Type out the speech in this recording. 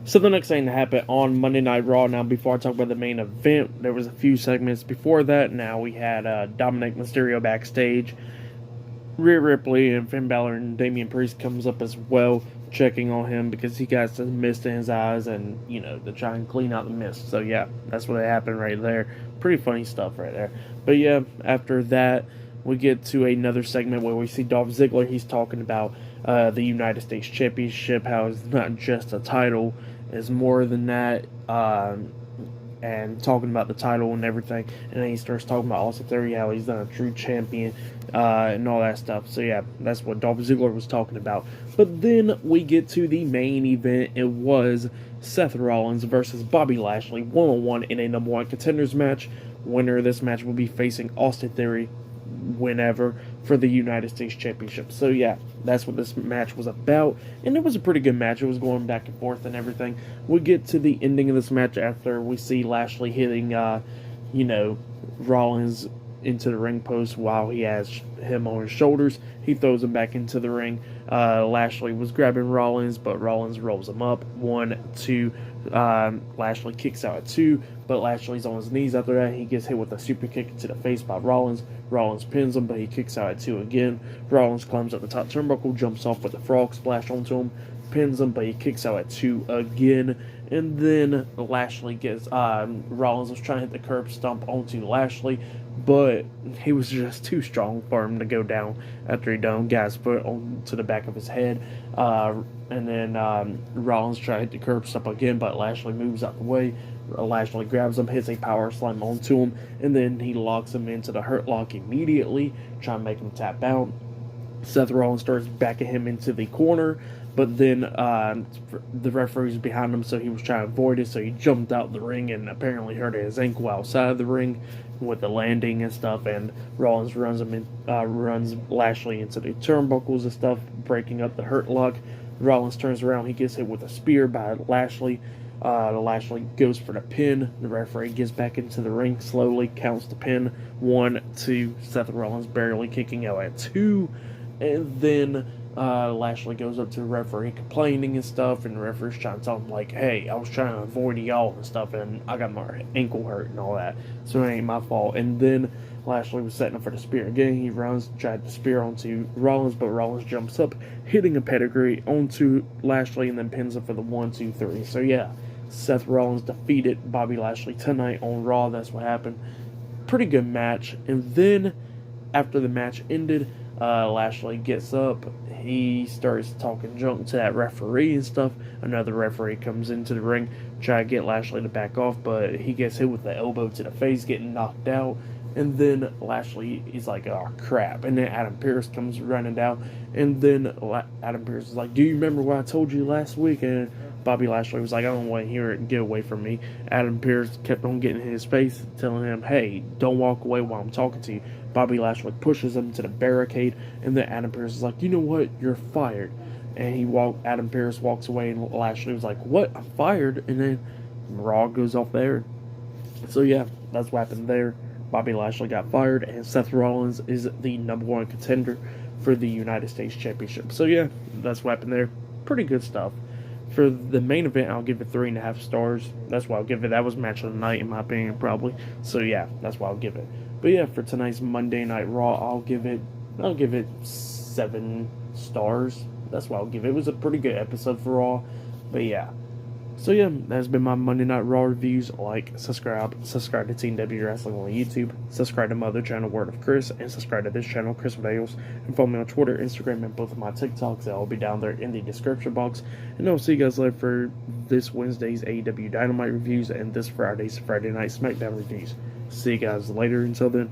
So the next thing that happened on Monday Night Raw, now before I talk about the main event, there was a few segments before that. Now we had Dominic Mysterio backstage. Rhea Ripley and Finn Balor and Damian Priest comes up as well, checking on him because he got some mist in his eyes and, to try and clean out the mist. So yeah, that's what happened right there. Pretty funny stuff right there. But yeah, after that, we get to another segment where we see Dolph Ziggler. He's talking about the United States Championship, how it's not just a title, it's more than that. And talking about the title and everything, and then he starts talking about Austin Theory, how he's not a true champion, and all that stuff. So yeah, that's what Dolph Ziggler was talking about. But then we get to the main event. It was Seth Rollins versus Bobby Lashley, 1-on-1 in a number one contenders match. Winner of this match will be facing Austin Theory whenever for the United States Championship. So yeah, that's what this match was about, and it was a pretty good match. It was going back and forth and everything. We get to the ending of this match after we see Lashley hitting Rollins into the ring post while he has him on his shoulders. He throws him back into the ring. Lashley was grabbing Rollins, but Rollins rolls him up. 1, 2. Lashley kicks out at 2, but Lashley's on his knees after that. He gets hit with a super kick to the face by Rollins. Rollins pins him, but he kicks out at 2 again. Rollins climbs up the top turnbuckle, jumps off with a frog splash onto him, pins him, but he kicks out at 2 again. And then Lashley gets Rollins was trying to hit the curb stomp onto Lashley, but he was just too strong for him to go down after he done got his foot onto the back of his head. And then Rollins tried to hit the curb stomp again, but Lashley moves out the way. Lashley grabs him, hits a power slam onto him, and then he locks him into the Hurt Lock immediately, trying to make him tap out. Seth Rollins starts backing him into the corner, but then the referee's behind him, so he was trying to avoid it, so he jumped out the ring and apparently hurt his ankle outside of the ring with the landing and stuff, and Rollins runs Lashley into the turnbuckles and stuff, breaking up the Hurt Lock. Rollins turns around, he gets hit with a spear by Lashley. Lashley goes for the pin. The referee gets back into the ring slowly, counts the pin. 1, 2, Seth Rollins barely kicking out at 2. And then Lashley goes up to the referee complaining and stuff, and the referee's trying to tell him, like, hey, I was trying to avoid y'all and stuff, and I got my ankle hurt and all that, so it ain't my fault. And then Lashley was setting up for the spear again. He runs, tried to spear onto Rollins, but Rollins jumps up, hitting a pedigree onto Lashley, and then pins him for the 1, 2, 3. So yeah, Seth Rollins defeated Bobby Lashley tonight on Raw. That's what happened. Pretty good match. And then after the match ended, Lashley gets up. He starts talking junk to that referee and stuff. Another referee comes into the ring, try to get Lashley to back off, but he gets hit with the elbow to the face, getting knocked out. And then Lashley is like, oh crap. And then Adam Pearce comes running down. And then Adam Pearce is like, do you remember what I told you last week? And Bobby Lashley was like, I don't want to hear it. Get away from me. Adam Pearce kept on getting in his face, telling him, hey, don't walk away while I'm talking to you. Bobby Lashley pushes him to the barricade. And then Adam Pearce is like, you know what? You're fired. And Adam Pearce walks away. And Lashley was like, what? I'm fired? And then Raw goes off there. So yeah, that's what happened there. Bobby Lashley got fired, and Seth Rollins is the number one contender for the United States Championship. So yeah, that's what happened there. Pretty good stuff. For the main event, I'll give it 3.5 stars. That's why I'll give it. That was match of the night, in my opinion, probably. So yeah, that's why I'll give it. But yeah, for tonight's Monday Night Raw, I'll give it 7 stars. That's why I'll give it. It was a pretty good episode for Raw. But yeah. So yeah, that's been my Monday Night Raw reviews. Like, subscribe to Team W Wrestling on YouTube, subscribe to my other channel, Word of Chris, and subscribe to this channel, Chris Bales, and follow me on Twitter, Instagram, and both of my TikToks. They'll all be down there in the description box. And I'll see you guys later for this Wednesday's AEW Dynamite reviews and this Friday's Friday Night SmackDown reviews. See you guys later. Until then.